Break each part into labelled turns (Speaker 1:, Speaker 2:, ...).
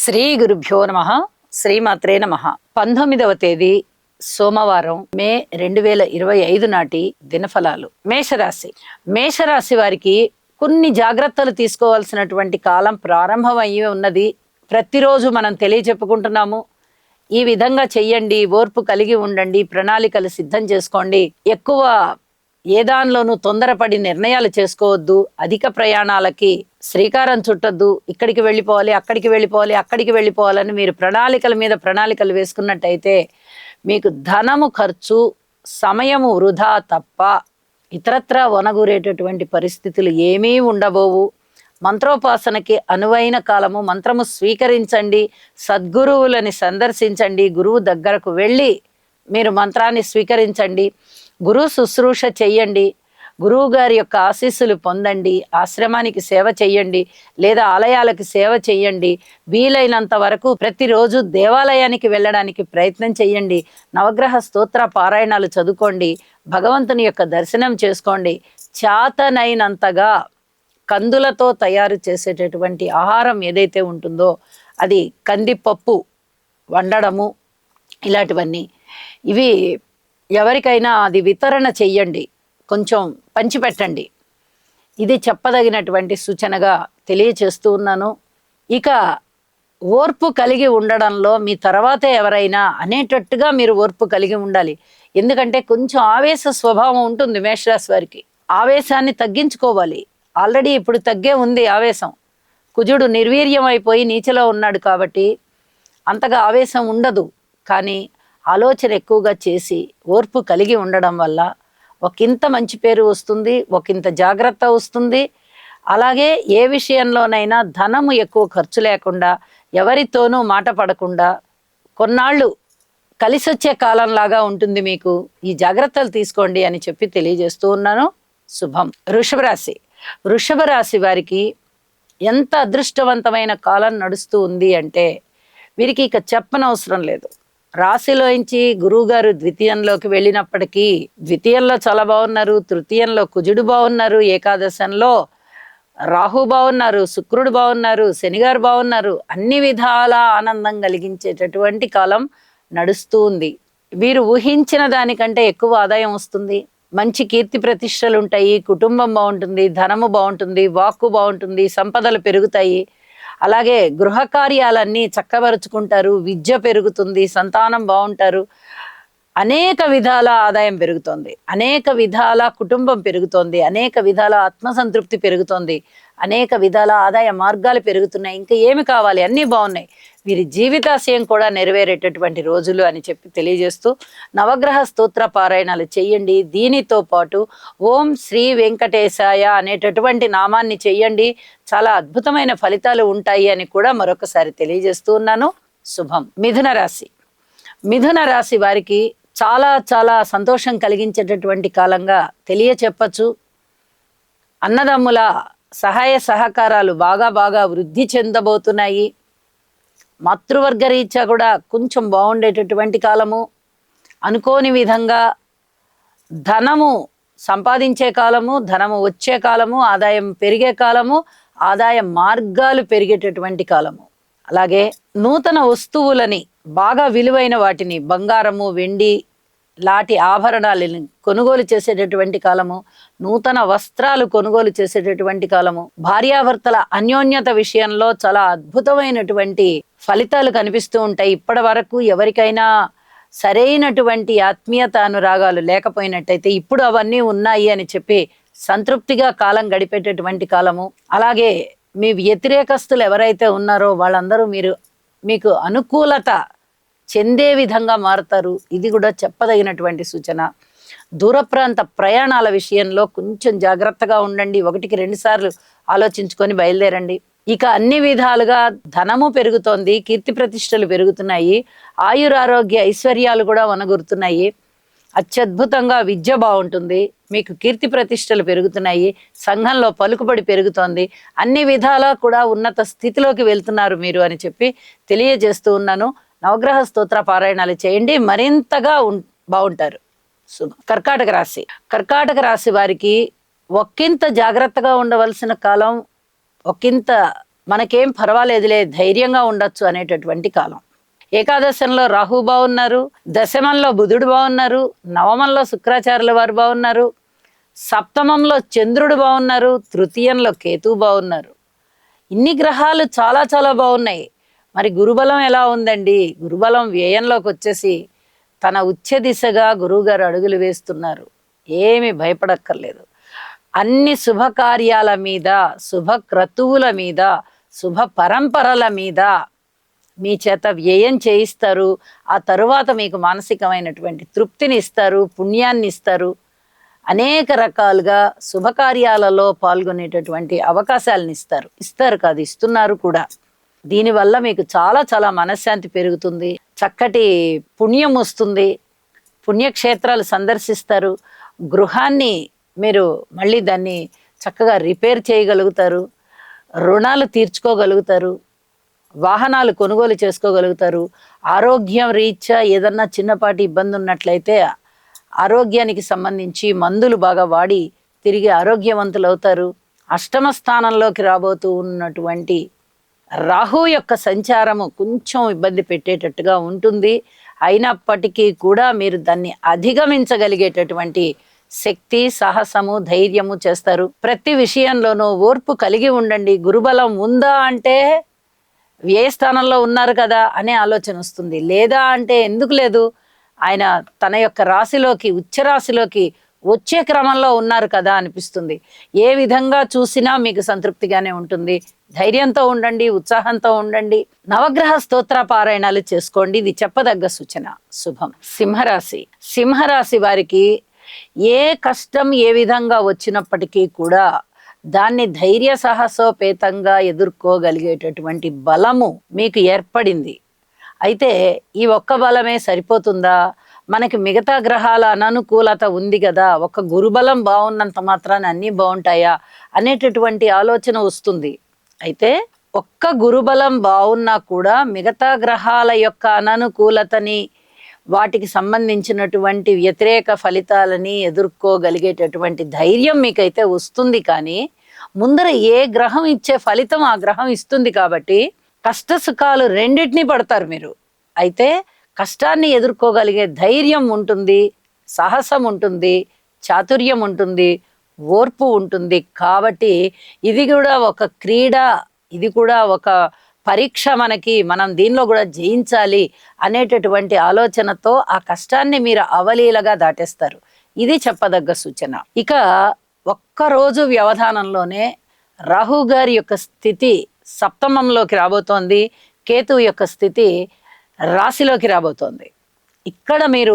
Speaker 1: శ్రీ గురుభ్యో నమ. శ్రీమాత్రే నమ. 19వ తేదీ సోమవారం, మే 2025 నాటి దినఫలాలు. మేషరాశి వారికి కొన్ని జాగ్రత్తలు తీసుకోవాల్సినటువంటి కాలం ప్రారంభమయ్యి ఉన్నది. ప్రతిరోజు మనం తెలియచెప్పుకుంటున్నాము, ఈ విధంగా చెయ్యండి, ఓర్పు కలిగి ఉండండి, ప్రణాళికలు సిద్ధం చేసుకోండి, ఎక్కువ ఏ దానిలోనూ తొందరపడి నిర్ణయాలు చేసుకోవద్దు, అధిక ప్రయాణాలకి శ్రీకారం చుట్టద్దు, ఇక్కడికి వెళ్ళిపోవాలి, అక్కడికి వెళ్ళిపోవాలని మీరు ప్రణాళికల మీద ప్రణాళికలు వేసుకున్నట్టయితే మీకు ధనము ఖర్చు, సమయము వృధా తప్ప ఇతరత్రా వనగూరేటటువంటి పరిస్థితులు ఏమీ ఉండబోవు. మంత్రోపాసనకి అనువైన కాలము. మంత్రము స్వీకరించండి, సద్గురువులని సందర్శించండి, గురువు దగ్గరకు వెళ్ళి మీరు మంత్రాన్ని స్వీకరించండి, గురు శుశ్రూష చెయ్యండి, గురువు గారి యొక్క ఆశీస్సులు పొందండి, ఆశ్రమానికి సేవ చెయ్యండి, లేదా ఆలయాలకు సేవ చెయ్యండి. వీలైనంత వరకు ప్రతిరోజు దేవాలయానికి వెళ్ళడానికి ప్రయత్నం చెయ్యండి. నవగ్రహ స్తోత్ర పారాయణాలు చదువుకోండి, భగవంతుని యొక్క దర్శనం చేసుకోండి. చేతనైనంతగా కందులతో తయారు చేసేటటువంటి ఆహారం ఏదైతే ఉంటుందో అది కందిపప్పు వండడము, ఇలాంటివన్నీ ఇవి ఎవరికైనా అది వితరణ చెయ్యండి, కొంచెం పంచిపెట్టండి. ఇది చెప్పదగినటువంటి సూచనగా తెలియచేస్తూ ఉన్నాను. ఇక ఓర్పు కలిగి ఉండడంలో మీ తర్వాతే ఎవరైనా అనేటట్టుగా మీరు ఓర్పు కలిగి ఉండాలి. ఎందుకంటే కొంచెం ఆవేశ స్వభావం ఉంటుంది మేషరాశి వారికి. ఆవేశాన్ని తగ్గించుకోవాలి. ఆల్రెడీ ఇప్పుడు తగ్గే ఉంది ఆవేశం. కుజుడు నిర్వీర్యం అయిపోయి నీచలో ఉన్నాడు కాబట్టి అంతగా ఆవేశం ఉండదు. కానీ ఆలోచన ఎక్కువగా చేసి ఓర్పు కలిగి ఉండడం వల్ల ఒకంత మంచి పేరు వస్తుంది, ఒకంత జాగ్రత్త వస్తుంది. అలాగే ఏ విషయంలోనైనా ధనము ఎక్కువ ఖర్చు లేకుండా, ఎవరితోనూ మాట పడకుండా కొన్నాళ్ళు కలిసొచ్చే కాలంలాగా ఉంటుంది మీకు. ఈ జాగ్రత్తలు తీసుకోండి అని చెప్పి తెలియజేస్తూ ఉన్నాను. శుభం. వృషభ రాశి వారికి ఎంత అదృష్టవంతమైన కాలం నడుస్తూ ఉంది అంటే వీరికి ఇక చెప్పనవసరం లేదు. రాశిలోంచి గురువు గారు ద్వితీయంలోకి వెళ్ళినప్పటికీ ద్వితీయంలో చాలా బాగున్నారు, తృతీయంలో కుజుడు బాగున్నారు, ఏకాదశంలో రాహు బాగున్నారు, శుక్రుడు బాగున్నారు, శనిగారు బాగున్నారు. అన్ని విధాల ఆనందం కలిగించేటటువంటి కాలం నడుస్తూ ఉంది. వీరు ఊహించిన దానికంటే ఎక్కువ ఆదాయం వస్తుంది, మంచి కీర్తి ప్రతిష్టలు ఉంటాయి, కుటుంబం బాగుంటుంది, ధనము బాగుంటుంది, వాక్కు బాగుంటుంది, సంపదలు పెరుగుతాయి. అలాగే గృహ కార్యాలన్నీ చక్కబరుచుకుంటారు, విద్య పెరుగుతుంది, సంతానం బాగుంటారు, అనేక విధాల ఆదాయం పెరుగుతోంది, అనేక విధాల కుటుంబం పెరుగుతోంది, అనేక విధాల ఆత్మసంతృప్తి పెరుగుతోంది, అనేక విధాల ఆదాయ మార్గాలు పెరుగుతున్నాయి. ఇంకా ఏమి కావాలి, అన్నీ బాగున్నాయి. వీరి జీవితాశయం కూడా నెరవేరేటటువంటి రోజులు అని చెప్పి తెలియజేస్తూ నవగ్రహ స్తోత్ర పారాయణాలు చెయ్యండి. దీనితో పాటు ఓం శ్రీ వెంకటేశాయ అనేటటువంటి నామాన్ని చెయ్యండి. చాలా అద్భుతమైన ఫలితాలు ఉంటాయి అని కూడా మరొకసారి తెలియజేస్తూ ఉన్నాను. శుభం. మిథున రాశి వారికి చాలా చాలా సంతోషం కలిగించేటటువంటి కాలంగా తెలియచెప్పచ్చు. అన్నదమ్ముల సహాయ సహకారాలు బాగా వృద్ధి చెందబోతున్నాయి. మాతృవర్గ రీత్యా కూడా కొంచెం బాగుండేటటువంటి కాలము. అనుకోని విధంగా ధనము సంపాదించే కాలము, ధనము వచ్చే కాలము, ఆదాయం పెరిగే కాలము, ఆదాయ మార్గాలు పెరిగేటటువంటి కాలము. అలాగే నూతన వస్తువులని, బాగా విలువైన వాటిని, బంగారము, వెండి లాంటి ఆభరణాలను కొనుగోలు చేసేటటువంటి కాలము, నూతన వస్త్రాలు కొనుగోలు చేసేటటువంటి కాలము. భార్యాభర్తల అన్యోన్యత విషయంలో చాలా అద్భుతమైనటువంటి ఫలితాలు కనిపిస్తూ ఉంటాయి. ఇప్పటి వరకు ఎవరికైనా సరైనటువంటి ఆత్మీయత అనురాగాలు లేకపోయినట్టయితే ఇప్పుడు అవన్నీ ఉన్నాయి అని చెప్పి సంతృప్తిగా కాలం గడిపేటటువంటి కాలము. అలాగే మీ వ్యతిరేకస్తులు ఎవరైతే ఉన్నారో వాళ్ళందరూ మీకు అనుకూలత చెందే విధంగా మారుతారు. ఇది కూడా చెప్పదగినటువంటి సూచన. దూర ప్రాంత ప్రయాణాల విషయంలో కొంచెం జాగ్రత్తగా ఉండండి. 1కి 2 సార్లు ఆలోచించుకొని బయలుదేరండి. ఇక అన్ని విధాలుగా ధనము పెరుగుతోంది, కీర్తి ప్రతిష్టలు పెరుగుతున్నాయి, ఆయురారోగ్య ఐశ్వర్యాలు కూడా వనగురుతున్నాయి. అత్యద్భుతంగా విద్య బాగుంటుంది, మీకు కీర్తి ప్రతిష్టలు పెరుగుతున్నాయి, సంఘంలో పలుకుబడి పెరుగుతోంది, అన్ని విధాలా కూడా ఉన్నత స్థితిలోకి వెళ్తున్నారు మీరు అని చెప్పి తెలియజేస్తూ ఉన్నాను. నవగ్రహ స్తోత్ర పారాయణాలు చేయండి, మరింతగా బాగుంటారు. కర్కాటక రాశి వారికి ఒకంత జాగ్రత్తగా ఉండవలసిన కాలం, ఒకంత మనకేం పర్వాలేదులే, ధైర్యంగా ఉండొచ్చు అనేటటువంటి కాలం. ఏకాదశంలో రాహు బాగున్నారు, దశమంలో బుధుడు బాగున్నారు, నవమంలో శుక్రాచార్యుల వారు బాగున్నారు, సప్తమంలో చంద్రుడు బాగున్నారు, తృతీయంలో కేతువు బాగున్నారు. ఇన్ని గ్రహాలు చాలా చాలా బాగున్నాయి. మరి గురుబలం ఎలా ఉందండి? గురుబలం వ్యయంలోకి వచ్చేసి తన ఉచ్చ దిశగా గురువుగారు అడుగులు వేస్తున్నారు. ఏమి భయపడక్కర్లేదు. అన్ని శుభకార్యాల మీద, శుభ క్రతువుల మీద, శుభ పరంపరల మీద మీ చేత వ్యయం చేయిస్తారు. ఆ తరువాత మీకు మానసికమైనటువంటి తృప్తిని ఇస్తారు, పుణ్యాన్ని ఇస్తారు. అనేక రకాలుగా శుభకార్యాలలో పాల్గొనేటటువంటి అవకాశాలను ఇస్తారు కాదు, ఇస్తున్నారు కూడా. దీనివల్ల మీకు చాలా చాలా మనశ్శాంతి పెరుగుతుంది, చక్కటి పుణ్యం వస్తుంది, పుణ్యక్షేత్రాలు సందర్శిస్తారు, గృహాన్ని మీరు మళ్ళీ దాన్ని చక్కగా రిపేర్ చేయగలుగుతారు, రుణాలు తీర్చుకోగలుగుతారు, వాహనాలు కొనుగోలు చేసుకోగలుగుతారు. ఆరోగ్యం రీత్యా ఏదన్నా చిన్నపాటి ఇబ్బంది ఉన్నట్లయితే ఆరోగ్యానికి సంబంధించి మందులు బాగా వాడి తిరిగి ఆరోగ్యవంతులు అవుతారు. అష్టమ స్థానంలోకి రాబోతూ ఉన్నటువంటి రాహు యొక్క సంచారము కొంచెం ఇబ్బంది పెట్టేటట్టుగా ఉంటుంది. అయినప్పటికీ కూడా మీరు దాన్ని అధిగమించగలిగేటటువంటి శక్తి, సాహసము, ధైర్యము చేస్తారు. ప్రతి విషయంలోనూ ఓర్పు కలిగి ఉండండి. గురుబలం ఉందా అంటే వ్యయ స్థానంలో ఉన్నారు కదా అనే ఆలోచన వస్తుంది. లేదా అంటే ఎందుకు లేదు, ఆయన తన యొక్క రాశిలోకి, ఉచ్చ రాశిలోకి వచ్చే క్రమంలో ఉన్నారు కదా అనిపిస్తుంది. ఏ విధంగా చూసినా మీకు సంతృప్తిగానే ఉంటుంది. ధైర్యంతో ఉండండి, ఉత్సాహంతో ఉండండి. నవగ్రహ స్తోత్ర పారాయణాలు చేసుకోండి. ఇది చెప్పదగ్గ సూచన. శుభం. సింహరాశి. సింహరాశి వారికి ఏ కష్టం ఏ విధంగా వచ్చినప్పటికీ కూడా దాన్ని ధైర్య సాహసోపేతంగా ఎదుర్కోగలిగేటటువంటి బలము మీకు ఏర్పడింది. అయితే ఈ ఒక్క బలమే సరిపోతుందా? మనకి మిగతా గ్రహాల అననుకూలత ఉంది కదా, ఒక గురుబలం బాగున్నంత మాత్రాన అన్నీ బాగుంటాయా అనేటటువంటి ఆలోచన వస్తుంది. అయితే ఒక్క గురుబలం బాగున్నా కూడా మిగతా గ్రహాల యొక్క అననుకూలతని, వాటికి సంబంధించినటువంటి వ్యతిరేక ఫలితాలని ఎదుర్కోగలిగేటటువంటి ధైర్యం మీకైతే వస్తుంది. కానీ ముందర ఏ గ్రహం ఇచ్చే ఫలితం ఆ గ్రహం ఇస్తుంది కాబట్టి కష్ట సుఖాలు రెండింటినీ పడతారు మీరు. అయితే కష్టాన్ని ఎదుర్కోగలిగే ధైర్యం ఉంటుంది, సాహసం ఉంటుంది, చాతుర్యం ఉంటుంది, ఓర్పు ఉంటుంది. కాబట్టి ఇది కూడా ఒక క్రీడ, ఇది కూడా ఒక పరీక్ష. మనం దీనిలో కూడా జయించాలి అనేటటువంటి ఆలోచనతో ఆ కష్టాన్ని మీరు అవలీలగా దాటేస్తారు. ఇది చెప్పదగ్గ సూచన. ఇక ఒక్కరోజు వ్యవధానంలోనే రాహు గారి యొక్క స్థితి సప్తమంలోకి రాబోతోంది, కేతువు యొక్క స్థితి రాశిలోకి రాబోతోంది. ఇక్కడ మీరు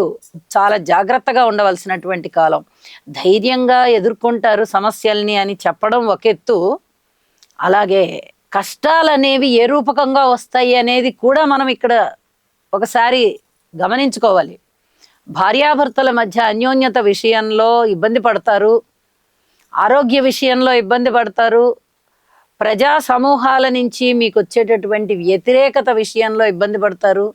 Speaker 1: చాలా జాగ్రత్తగా ఉండవలసినటువంటి కాలం. ధైర్యంగా ఎదుర్కొంటారు సమస్యల్ని అని చెప్పడం ఒక ఎత్తు, అలాగే కష్టాలనేవి ఏ రూపకంగా వస్తాయి అనేది కూడా మనం ఇక్కడ ఒకసారి గమనించుకోవాలి. భార్యాభర్తల మధ్య అన్యోన్యత విషయంలో ఇబ్బంది పడతారు, ఆరోగ్య విషయంలో ఇబ్బంది పడతారు, ప్రజా సమూహాల నుంచి మీకు వచ్చేటటువంటి వ్యతిరేకత విషయంలో ఇబ్బంది పడతారు,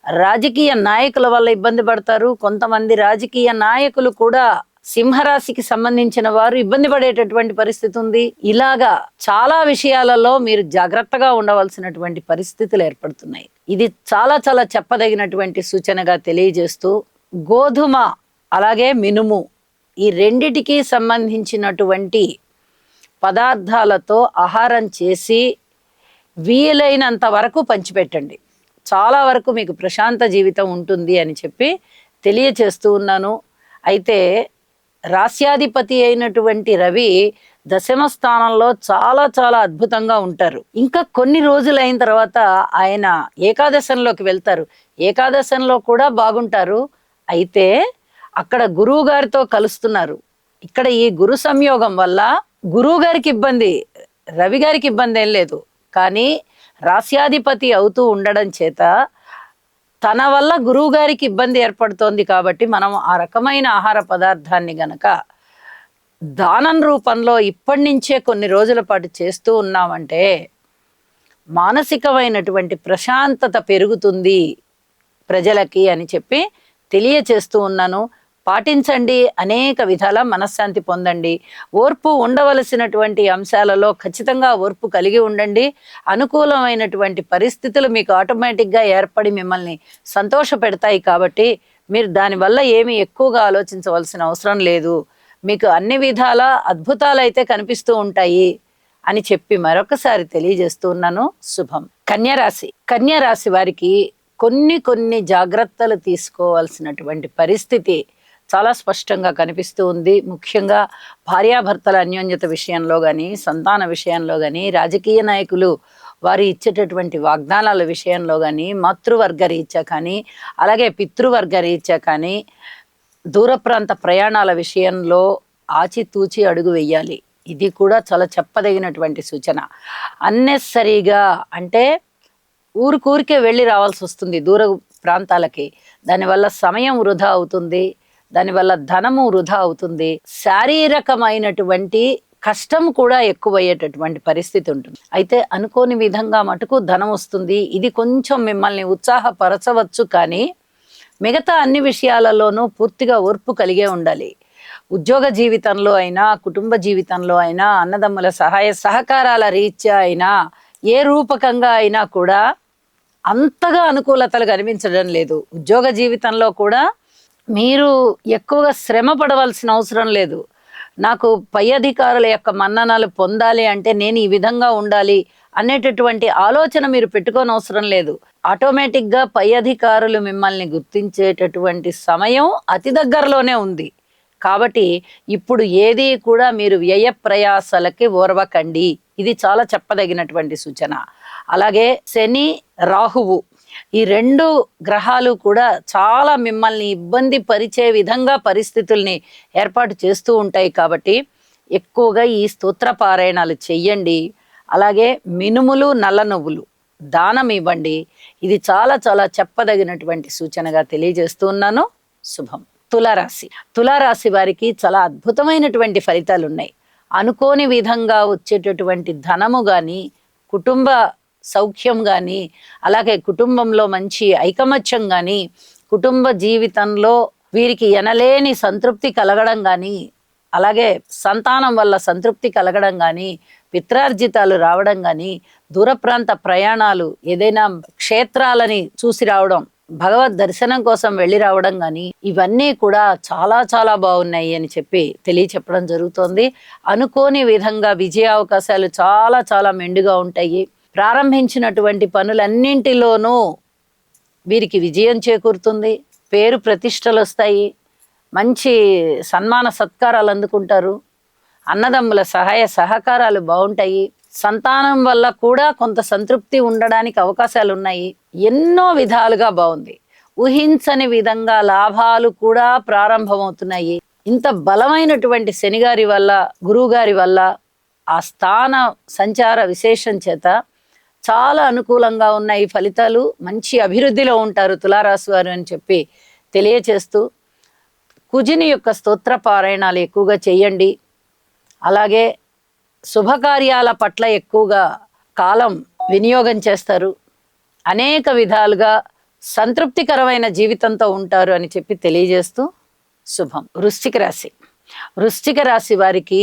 Speaker 1: రాజకీయ నాయకుల వల్ల ఇబ్బంది పడతారు. కొంతమంది రాజకీయ నాయకులు కూడా సింహరాశికి సంబంధించిన వారు ఇబ్బంది పడేటటువంటి పరిస్థితి ఉంది. ఇలాగా చాలా విషయాలలో మీరు జాగ్రత్తగా ఉండవలసినటువంటి పరిస్థితులు ఏర్పడుతున్నాయి. ఇది చాలా చాలా చెప్పదగినటువంటి సూచనగా తెలియజేస్తూ, గోధుమ అలాగే మినుము ఈ రెండిటికి సంబంధించినటువంటి పదార్థాలతో ఆహారం చేసి వీలైనంత వరకు పంచిపెట్టండి. చాలా వరకు మీకు ప్రశాంత జీవితం ఉంటుంది అని చెప్పి తెలియచేస్తూ ఉన్నాను. అయితే రాస్యాధిపతి అయినటువంటి రవి దశమ స్థానంలో చాలా చాలా అద్భుతంగా ఉంటారు. ఇంకా కొన్ని రోజులైన తర్వాత ఆయన ఏకాదశంలోకి వెళ్తారు. ఏకాదశంలో కూడా బాగుంటారు. అయితే అక్కడ గురువు గారితో కలుస్తున్నారు. ఇక్కడ ఈ గురు సంయోగం వల్ల గురువు గారికి ఇబ్బంది, రవి గారికి ఇబ్బంది ఏం లేదు. కానీ రాస్యాధిపతి అవుతూ ఉండడం చేత తన వల్ల గురువు గారికి ఇబ్బంది ఏర్పడుతోంది. కాబట్టి మనం ఆ రకమైన ఆహార పదార్థాన్ని గనక దానం రూపంలో ఇప్పటి నుంచే కొన్ని రోజుల పాటు చేస్తూ ఉన్నామంటే మానసికమైనటువంటి ప్రశాంతత పెరుగుతుంది ప్రజలకి అని చెప్పి తెలియచేస్తూ ఉన్నాను. పాటించండి, అనేక విధాల మనశ్శాంతి పొందండి. ఓర్పు ఉండవలసినటువంటి అంశాలలో ఖచ్చితంగా ఓర్పు కలిగి ఉండండి. అనుకూలమైనటువంటి పరిస్థితులు మీకు ఆటోమేటిక్గా ఏర్పడి మిమ్మల్ని సంతోష పెడతాయి. కాబట్టి మీరు దానివల్ల ఏమి ఎక్కువగా ఆలోచించవలసిన అవసరం లేదు. మీకు అన్ని విధాల అద్భుతాలు అయితే కనిపిస్తూ ఉంటాయి అని చెప్పి మరొకసారి తెలియజేస్తూ ఉన్నాను. శుభం. కన్యారాశి వారికి కొన్ని జాగ్రత్తలు తీసుకోవాల్సినటువంటి పరిస్థితి చాలా స్పష్టంగా కనిపిస్తూ ఉంది. ముఖ్యంగా భార్యాభర్తల అన్యోన్యత విషయంలో కానీ, సంతాన విషయంలో కానీ, రాజకీయ నాయకులు వారి ఇచ్చేటటువంటి వాగ్దానాల విషయంలో కానీ, మాతృవర్గ రీత్యా కానీ, అలాగే పితృవర్గ రీత్యా కానీ, దూర ప్రాంత ప్రయాణాల విషయంలో ఆచితూచి అడుగు వెయ్యాలి. ఇది కూడా చాలా చెప్పదగినటువంటి సూచన. అన్నెసరీగా అంటే ఊరికే వెళ్ళి రావాల్సి వస్తుంది దూర ప్రాంతాలకి. దానివల్ల సమయం వృధా అవుతుంది, దానివల్ల ధనము వృధా అవుతుంది, శారీరకమైనటువంటి కష్టం కూడా ఎక్కువయ్యేటటువంటి పరిస్థితి ఉంటుంది. అయితే అనుకోని విధంగా మటుకు ధనం వస్తుంది. ఇది కొంచెం మిమ్మల్ని ఉత్సాహపరచవచ్చు, కానీ మిగతా అన్ని విషయాలలోనూ పూర్తిగా ఓర్పు కలిగే ఉండాలి. ఉద్యోగ జీవితంలో అయినా, కుటుంబ జీవితంలో అయినా, అన్నదమ్ముల సహాయ సహకారాల రీత్యా అయినా, ఏ రూపకంగా అయినా కూడా అంతగా అనుకూలతలు కనిపించడం లేదు. ఉద్యోగ జీవితంలో కూడా మీరు ఎక్కువగా శ్రమ పడవలసిన అవసరం లేదు. నాకు పై అధికారుల యొక్క మన్ననలు పొందాలి అంటే నేను ఈ విధంగా ఉండాలి అనేటటువంటి ఆలోచన మీరు పెట్టుకోని అవసరం లేదు. ఆటోమేటిక్గా పై అధికారులు మిమ్మల్ని గుర్తించేటటువంటి సమయం అతి దగ్గరలోనే ఉంది. కాబట్టి ఇప్పుడు ఏది కూడా మీరు వ్యయ ప్రయాసాలకి ఓర్వకండి. ఇది చాలా చెప్పదగినటువంటి సూచన. అలాగే శని, రాహువు ఈ రెండు గ్రహాలు కూడా చాలా మిమ్మల్ని ఇబ్బంది పరిచే విధంగా పరిస్థితుల్ని ఏర్పాటు చేస్తూ ఉంటాయి. కాబట్టి ఎక్కువగా ఈ స్తోత్ర పారాయణాలు చెయ్యండి. అలాగే మినుములు, నల్ల నువ్వులు దానం ఇవ్వండి. ఇది చాలా చాలా చెప్పదగినటువంటి సూచనగా తెలియజేస్తూ ఉన్నాను. శుభం. తులారాశి వారికి చాలా అద్భుతమైనటువంటి ఫలితాలు ఉన్నాయి. అనుకోని విధంగా వచ్చేటటువంటి ధనము కానీ, కుటుంబ సౌఖ్యం కానీ, అలాగే కుటుంబంలో మంచి ఐకమత్యం కానీ, కుటుంబ జీవితంలో వీరికి ఎనలేని సంతృప్తి కలగడం కానీ, అలాగే సంతానం వల్ల సంతృప్తి కలగడం కానీ, పిత్రార్జితాలు రావడం కానీ, దూర ప్రాంత ప్రయాణాలు, ఏదైనా క్షేత్రాలని చూసి రావడం, భగవద్ దర్శనం కోసం వెళ్ళి రావడం కానీ, ఇవన్నీ కూడా చాలా చాలా బాగున్నాయి అని చెప్పి తెలియచెప్పడం జరుగుతోంది. అనుకోని విధంగా విజయ అవకాశాలు చాలా చాలా మెండుగా ఉంటాయి. ప్రారంభించినటువంటి పనులన్నింటిలోనూ వీరికి విజయం చేకూరుతుంది. పేరు ప్రతిష్టలు వస్తాయి. మంచి సన్మాన సత్కారాలు అందుకుంటారు. అన్నదమ్ముల సహాయ సహకారాలు బాగుంటాయి. సంతానం వల్ల కూడా కొంత సంతృప్తి ఉండడానికి అవకాశాలు ఉన్నాయి. ఎన్నో విధాలుగా బాగుంది. ఊహించని విధంగా లాభాలు కూడా ప్రారంభమవుతున్నాయి. ఇంత బలమైనటువంటి శనిగారి వల్ల, గురువుగారి వల్ల, ఆ స్థాన సంచార విశేషం చేత చాలా అనుకూలంగా ఉన్నాయి ఫలితాలు. మంచి అభివృద్ధిలో ఉంటారు తులారాశి వారు అని చెప్పి తెలియచేస్తూ, కుజుని యొక్క స్తోత్ర పారాయణాలు ఎక్కువగా చేయండి. అలాగే శుభకార్యాల పట్ల ఎక్కువగా కాలం వినియోగం చేస్తారు. అనేక విధాలుగా సంతృప్తికరమైన జీవితంతో ఉంటారు అని చెప్పి తెలియజేస్తూ శుభం. వృశ్చిక రాశి వారికి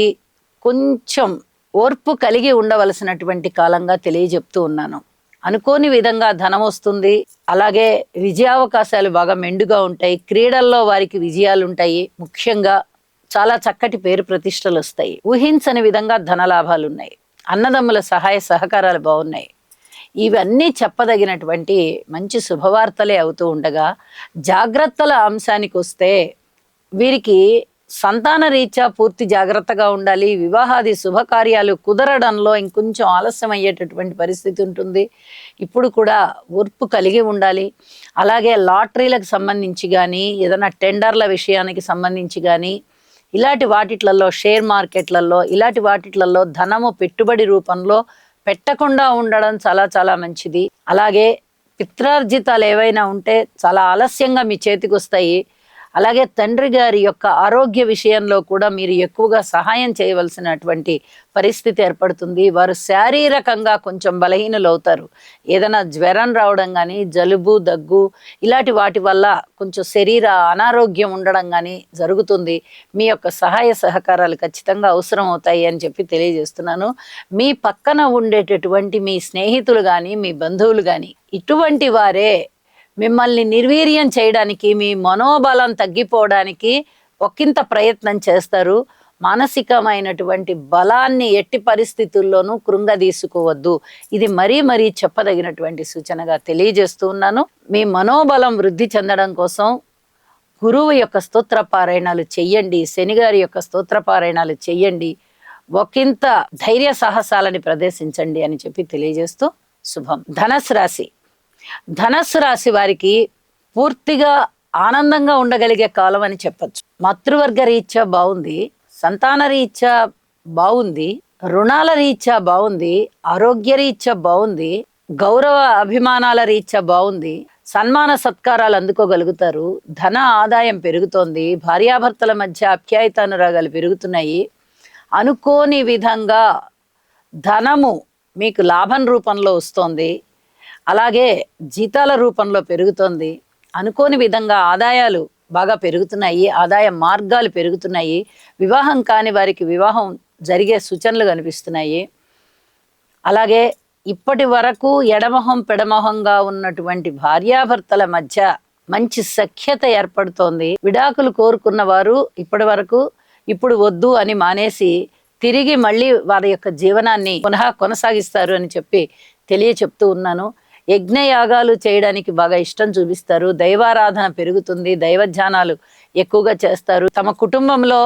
Speaker 1: కొంచెం ఓర్పు కలిగి ఉండవలసినటువంటి కాలంగా తెలియజెప్తూ ఉన్నాను. అనుకోని విధంగా ధనం వస్తుంది. అలాగే విజయావకాశాలు బాగా మెండుగా ఉంటాయి. క్రీడల్లో వారికి విజయాలు ఉంటాయి. ముఖ్యంగా చాలా చక్కటి పేరు ప్రతిష్టలు వస్తాయి. ఊహించని విధంగా ధనలాభాలు ఉన్నాయి. అన్నదమ్ముల సహాయ సహకారాలు బాగున్నాయి. ఇవన్నీ చెప్పదగినటువంటి మంచి శుభవార్తలే అవుతూ ఉండగా, జాగ్రత్తల అంశానికి వస్తే వీరికి సంతాన రీత్యా పూర్తి జాగ్రత్తగా ఉండాలి. వివాహాది శుభకార్యాలు కుదరడంలో ఇంకొంచెం ఆలస్యం అయ్యేటటువంటి పరిస్థితి ఉంటుంది. ఇప్పుడు కూడా ఓర్పు కలిగి ఉండాలి. అలాగే లాటరీలకు సంబంధించి కానీ, ఏదైనా టెండర్ల విషయానికి సంబంధించి కానీ, ఇలాంటి వాటిట్లలో, షేర్ మార్కెట్లలో, ఇలాంటి వాటిట్లలో ధనము పెట్టుబడి రూపంలో పెట్టకుండా ఉండడం చాలా చాలా మంచిది. అలాగే పిత్రార్జితాలు ఏవైనా ఉంటే చాలా ఆలస్యంగా మీ చేతికి వస్తాయి. అలాగే తండ్రి గారి యొక్క ఆరోగ్య విషయంలో కూడా మీరు ఎక్కువగా సహాయం చేయవలసినటువంటి పరిస్థితి ఏర్పడుతుంది. వారు శారీరకంగా కొంచెం బలహీనులు అవుతారు. ఏదైనా జ్వరం రావడం కానీ, జలుబు, దగ్గు ఇలాంటి వాటి వల్ల కొంచెం శరీర అనారోగ్యం ఉండడం కానీ జరుగుతుంది. మీ యొక్క సహాయ సహకారాలు ఖచ్చితంగా అవసరం అవుతాయి అని చెప్పి తెలియజేస్తున్నాను. మీ పక్కన ఉండేటటువంటి మీ స్నేహితులు కానీ, మీ బంధువులు కానీ ఇటువంటి వారే మిమ్మల్ని నిర్వీర్యం చేయడానికి, మీ మనోబలం తగ్గిపోవడానికి ఒకంత ప్రయత్నం చేస్తారు. మానసికమైనటువంటి బలాన్ని ఎట్టి పరిస్థితుల్లోనూ కృంగదీసుకోవద్దు. ఇది మరీ మరీ చెప్పదగినటువంటి సూచనగా తెలియజేస్తూ ఉన్నాను. మీ మనోబలం వృద్ధి చెందడం కోసం గురువు యొక్క స్తోత్ర పారాయణాలు చెయ్యండి, శనిగారి యొక్క స్తోత్ర పారాయణాలు చెయ్యండి, ఒకంత ధైర్య సాహసాలని ప్రదర్శించండి అని చెప్పి తెలియజేస్తూ శుభం. ధనస్సు రాశి. ధనస్సు రాశి వారికి పూర్తిగా ఆనందంగా ఉండగలిగే కాలం అని చెప్పచ్చు. మాతృవర్గ రీత్యా బాగుంది, సంతాన రీత్యా బాగుంది, రుణాల రీత్యా బాగుంది, ఆరోగ్య రీత్యా బాగుంది, గౌరవ అభిమానాల రీత్యా బాగుంది, సన్మాన సత్కారాలు అందుకోగలుగుతారు, ధన ఆదాయం పెరుగుతోంది, భార్యాభర్తల మధ్య ఆప్యాయతానురాగాలు పెరుగుతున్నాయి, అనుకోని విధంగా ధనము మీకు లాభం రూపంలో వస్తోంది, అలాగే జీతాల రూపంలో పెరుగుతోంది, అనుకోని విధంగా ఆదాయాలు బాగా పెరుగుతున్నాయి, ఆదాయ మార్గాలు పెరుగుతున్నాయి, వివాహం కాని వారికి వివాహం జరిగే సూచనలు కనిపిస్తున్నాయి. అలాగే ఇప్పటి వరకు ఎడమొహం పెడమొహంగా ఉన్నటువంటి భార్యాభర్తల మధ్య మంచి సఖ్యత ఏర్పడుతోంది. విడాకులు కోరుకున్న వారు ఇప్పటి వరకు ఇప్పుడు వద్దు అని మానేసి తిరిగి మళ్ళీ వారి యొక్క జీవనాన్ని పునః కొనసాగిస్తారు అని చెప్పి చెప్తూ ఉన్నాను. యజ్ఞయాగాలు చేయడానికి బాగా ఇష్టం చూపిస్తారు, దైవారాధన పెరుగుతుంది, దైవధ్యానాలు ఎక్కువగా చేస్తారు, తమ కుటుంబంలో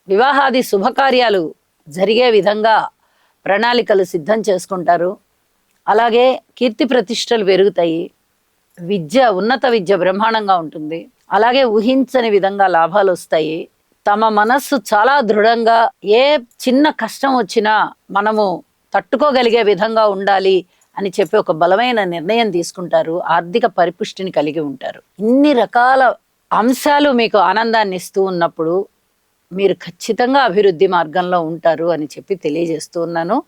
Speaker 1: వివాహాది శుభకార్యాలు జరిగే విధంగా ప్రణాళికలు సిద్ధం చేసుకుంటారు. అలాగే కీర్తి ప్రతిష్టలు పెరుగుతాయి, ఉన్నత విద్య బ్రహ్మాండంగా ఉంటుంది, అలాగే ఊహించని విధంగా లాభాలు వస్తాయి. తమ మనస్సు చాలా దృఢంగా ఏ చిన్న కష్టం వచ్చినా మనము తట్టుకోగలిగే విధంగా ఉండాలి అని చెప్పి ఒక బలమైన నిర్ణయం తీసుకుంటారు. ఆర్థిక పరిపుష్టిని కలిగి ఉంటారు. ఇన్ని రకాల అంశాలు మీకు ఆనందాన్ని ఇస్తూ ఉన్నప్పుడు మీరు ఖచ్చితంగా అభివృద్ధి మార్గంలో ఉంటారు అని చెప్పి తెలియజేస్తూ ఉన్నాను.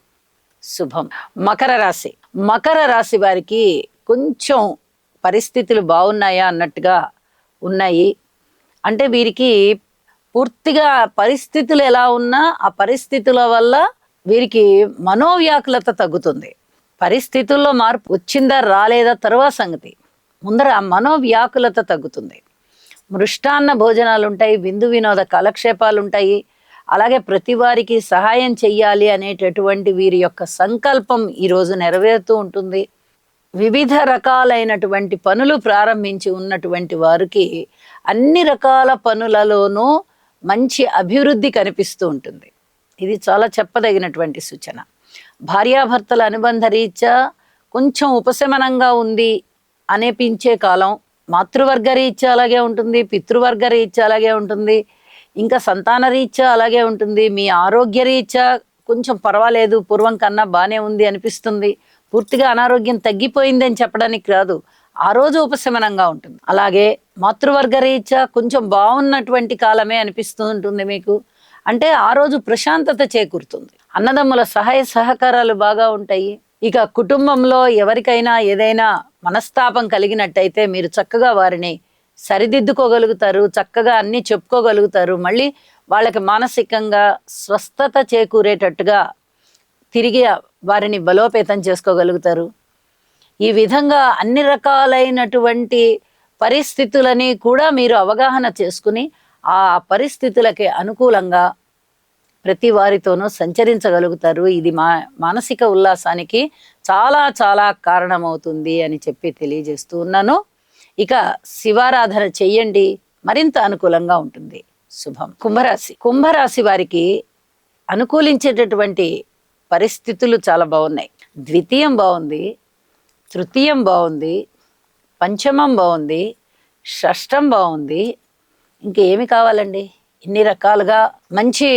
Speaker 1: శుభం. మకర రాశి. మకర రాశి వారికి కొంచెం పరిస్థితులు బాగున్నాయా అన్నట్టుగా ఉన్నాయి. అంటే వీరికి పూర్తిగా పరిస్థితులు ఎలా ఉన్నా ఆ పరిస్థితుల వల్ల వీరికి మనోవ్యాకులత తగ్గుతుంది. పరిస్థితుల్లో మార్పు వచ్చిందా రాలేదా తర్వాత సంగతి, ముందర ఆ మనోవ్యాకులత తగ్గుతుంది. మృష్టాన్న భోజనాలు ఉంటాయి, విందు వినోద కాలక్షేపాలు ఉంటాయి. అలాగే ప్రతి వారికి సహాయం చెయ్యాలి అనేటటువంటి వీరి యొక్క సంకల్పం ఈరోజు నెరవేరుతూ ఉంటుంది. వివిధ రకాలైనటువంటి పనులు ప్రారంభించి ఉన్నటువంటి వారికి అన్ని రకాల పనులలోనూ మంచి అభివృద్ధి కనిపిస్తూ ఉంటుంది. ఇది చాలా చెప్పదగినటువంటి సూచన. భార్యాభర్తల అనుబంధ రీత్యా కొంచెం ఉపశమనంగా ఉంది అనిపించే కాలం. మాతృవర్గ రీత్యా అలాగే ఉంటుంది, పితృవర్గ రీత్యా అలాగే ఉంటుంది, ఇంకా సంతాన రీత్యా అలాగే ఉంటుంది. మీ ఆరోగ్య రీత్యా కొంచెం పర్వాలేదు, పూర్వం కన్నా బాగానే ఉంది అనిపిస్తుంది. పూర్తిగా అనారోగ్యం తగ్గిపోయింది అని చెప్పడానికి రాదు, ఆ రోజు ఉపశమనంగా ఉంటుంది. అలాగే మాతృవర్గ రీత్యా కొంచెం బాగున్నటువంటి కాలమే అనిపిస్తూ ఉంటుంది మీకు. అంటే ఆ రోజు ప్రశాంతత చేకూరుతుంది, అన్నదమ్ముల సహాయ సహకారాలు బాగా ఉంటాయి. ఇక కుటుంబంలో ఎవరికైనా ఏదైనా మనస్తాపం కలిగినట్టయితే మీరు చక్కగా వారిని సరిదిద్దుకోగలుగుతారు, చక్కగా అన్ని చెప్పుకోగలుగుతారు. మళ్ళీ వాళ్ళకి మానసికంగా స్వస్థత చేకూరేటట్టుగా తిరిగి వారిని బలోపేతం చేసుకోగలుగుతారు. ఈ విధంగా అన్ని రకాలైనటువంటి పరిస్థితులని కూడా మీరు అవగాహన చేసుకుని ఆ పరిస్థితులకి అనుకూలంగా ప్రతి వారితోనూ సంచరించగలుగుతారు. ఇది మానసిక ఉల్లాసానికి చాలా చాలా కారణమవుతుంది అని చెప్పి తెలియజేస్తూ ఉన్నాను. ఇక శివారాధన చెయ్యండి, మరింత అనుకూలంగా ఉంటుంది. శుభం. కుంభరాశి. కుంభరాశి వారికి అనుకూలించేటటువంటి పరిస్థితులు చాలా బాగున్నాయి. ద్వితీయం బాగుంది, తృతీయం బాగుంది, పంచమం బాగుంది, షష్టం బాగుంది. ఇంకేమి కావాలండి? ఇన్ని రకాలుగా మంచి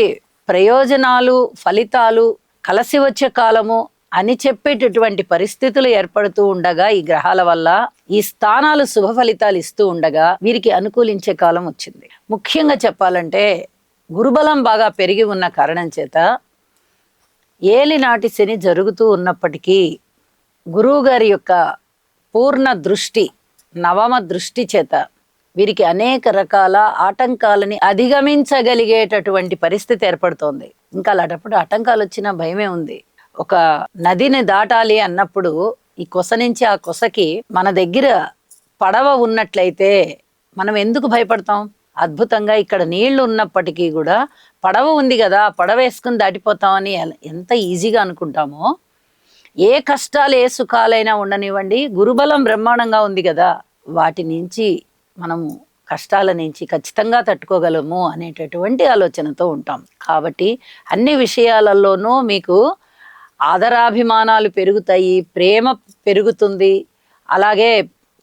Speaker 1: ప్రయోజనాలు, ఫలితాలు కలిసి వచ్చే కాలము, అని చెప్పేటటువంటి పరిస్థితులు ఏర్పడుతూ ఉండగా, ఈ గ్రహాల వల్ల ఈ స్థానాలు శుభ ఫలితాలు ఇస్తూ ఉండగా వీరికి అనుకూలించే కాలం వచ్చింది. ముఖ్యంగా చెప్పాలంటే గురుబలం బాగా పెరిగి ఉన్న కారణం చేత ఏలినాటి శని జరుగుతూ ఉన్నప్పటికీ గురువు గారి యొక్క పూర్ణ దృష్టి, నవమ దృష్టి చేత వీరికి అనేక రకాల ఆటంకాలని అధిగమించగలిగేటటువంటి పరిస్థితి ఏర్పడుతోంది. ఇంకా అలాంటప్పుడు ఆటంకాలు వచ్చినా భయమే ఉంది. ఒక నదిని దాటాలి అన్నప్పుడు ఈ కొస నుంచి ఆ కొసకి మన దగ్గర పడవ ఉన్నట్లయితే మనం ఎందుకు భయపడతాం? అద్భుతంగా ఇక్కడ నీళ్లు ఉన్నప్పటికీ కూడా పడవ ఉంది కదా, పడవ వేసుకుని దాటిపోతామని ఎంత ఈజీగా అనుకుంటామో, ఏ కష్టాలు ఏ సుఖాలైనా ఉండనివ్వండి, గురుబలం బ్రహ్మాండంగా ఉంది కదా, వాటి నుంచి మనము కష్టాల నుంచి ఖచ్చితంగా తట్టుకోగలము అనేటటువంటి ఆలోచనతో ఉంటాం. కాబట్టి అన్ని విషయాలలోనూ మీకు ఆదరాభిమానాలు పెరుగుతాయి, ప్రేమ పెరుగుతుంది, అలాగే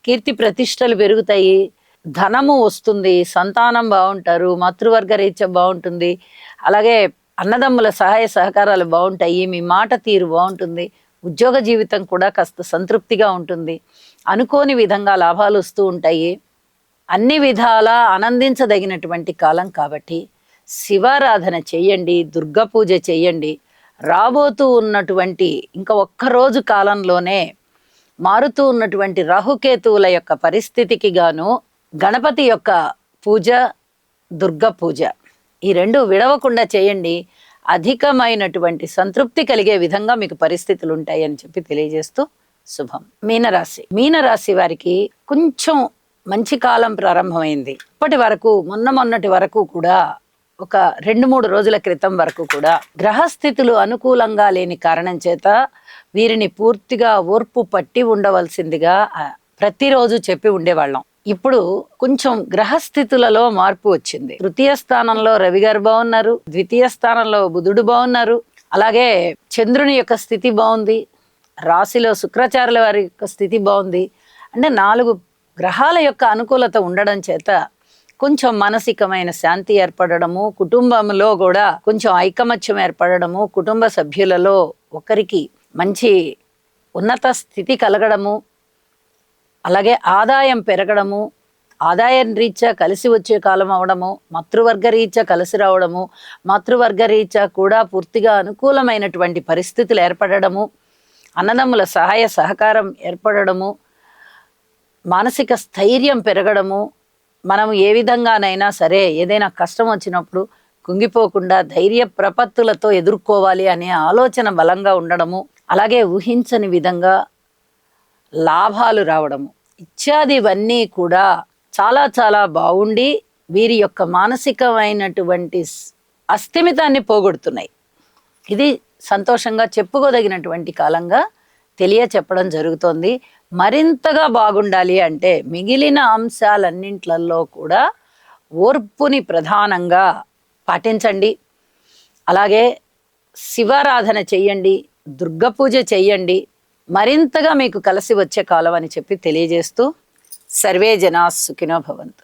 Speaker 1: కీర్తి ప్రతిష్టలు పెరుగుతాయి, ధనము వస్తుంది, సంతానం బాగుంటారు, మాతృవర్గ రీత్యా బాగుంటుంది, అలాగే అన్నదమ్ముల సహాయ సహకారాలు బాగుంటాయి, మీ మాట తీరు బాగుంటుంది, ఉద్యోగ జీవితం కూడా కాస్త సంతృప్తిగా ఉంటుంది, అనుకోని విధంగా లాభాలు వస్తూ ఉంటాయి. అన్ని విధాలా ఆనందించదగినటువంటి కాలం కాబట్టి శివారాధన చెయ్యండి, దుర్గా పూజ చెయ్యండి. రాబోతూ ఉన్నటువంటి ఇంకా ఒక్కరోజు కాలంలోనే మారుతూ ఉన్నటువంటి రాహుకేతువుల యొక్క పరిస్థితికి గాను గణపతి యొక్క పూజ, దుర్గా పూజ ఈ రెండు విడవకుండా చేయండి. అధికమైనటువంటి సంతృప్తి కలిగే విధంగా మీకు పరిస్థితులు ఉంటాయి అని చెప్పి తెలియజేస్తూ శుభం. మీనరాశి వారికి కొంచెం మంచి కాలం ప్రారంభమైంది. ఇప్పటి వరకు మొన్నటి వరకు కూడా ఒక 2-3 రోజుల క్రితం వరకు కూడా గ్రహస్థితులు అనుకూలంగా లేని కారణం చేత వీరిని పూర్తిగా ఓర్పు పట్టి ఉండవలసిందిగా ప్రతిరోజు చెప్పి ఉండేవాళ్ళం. ఇప్పుడు కొంచెం గ్రహస్థితులలో మార్పు వచ్చింది. తృతీయ స్థానంలో రవి గారు బాగున్నారు, ద్వితీయ స్థానంలో బుధుడు బాగున్నారు, అలాగే చంద్రుని యొక్క స్థితి బాగుంది, రాశిలో శుక్రాచార్యుల వారి యొక్క స్థితి బాగుంది. అంటే 4 గ్రహాల యొక్క అనుకూలత ఉండడం చేత కొంచెం మానసికమైన శాంతి ఏర్పడము, కుటుంబంలో కూడా కొంచెం ఐకమత్యం ఏర్పడము, కుటుంబ సభ్యులలో ఒకరికి మంచి ఉన్నత స్థితి కలగడము, అలాగే ఆదాయం పెరగడము, ఆదాయం రీత్యా కలిసి వచ్చే కాలం అవడము, మాతృవర్గ రీత్యా కలిసి రావడము, మాతృవర్గ రీత్యా కూడా పూర్తిగా అనుకూలమైనటువంటి పరిస్థితులు ఏర్పడము, అన్నదమ్ముల సహాయ సహకారం ఏర్పడము, మానసిక స్థైర్యం పెరగడము, మనం ఏ విధంగానైనా సరే ఏదైనా కష్టం వచ్చినప్పుడు కుంగిపోకుండా ధైర్య ప్రపత్తులతో ఎదుర్కోవాలి అనే ఆలోచన బలంగా ఉండడము, అలాగే ఊహించని విధంగా లాభాలు రావడము ఇత్యాదివన్నీ కూడా చాలా చాలా బాగుండి వీరి యొక్క మానసికమైనటువంటి అస్థిమితాన్ని పోగొడుతున్నాయి. ఇది సంతోషంగా చెప్పుకోదగినటువంటి కాలంగా చెప్పడం జరుగుతోంది. మరింతగా బాగుండాలి అంటే మిగిలిన అంశాలన్నింట్లలో కూడా ఓర్పుని ప్రధానంగా పాటించండి. అలాగే శివారాధన చెయ్యండి, దుర్గా పూజ చెయ్యండి. మరింతగా మీకు కలిసి వచ్చే కాలం అని చెప్పి తెలియజేస్తూ సర్వే జనా సుఖినో భవంతు.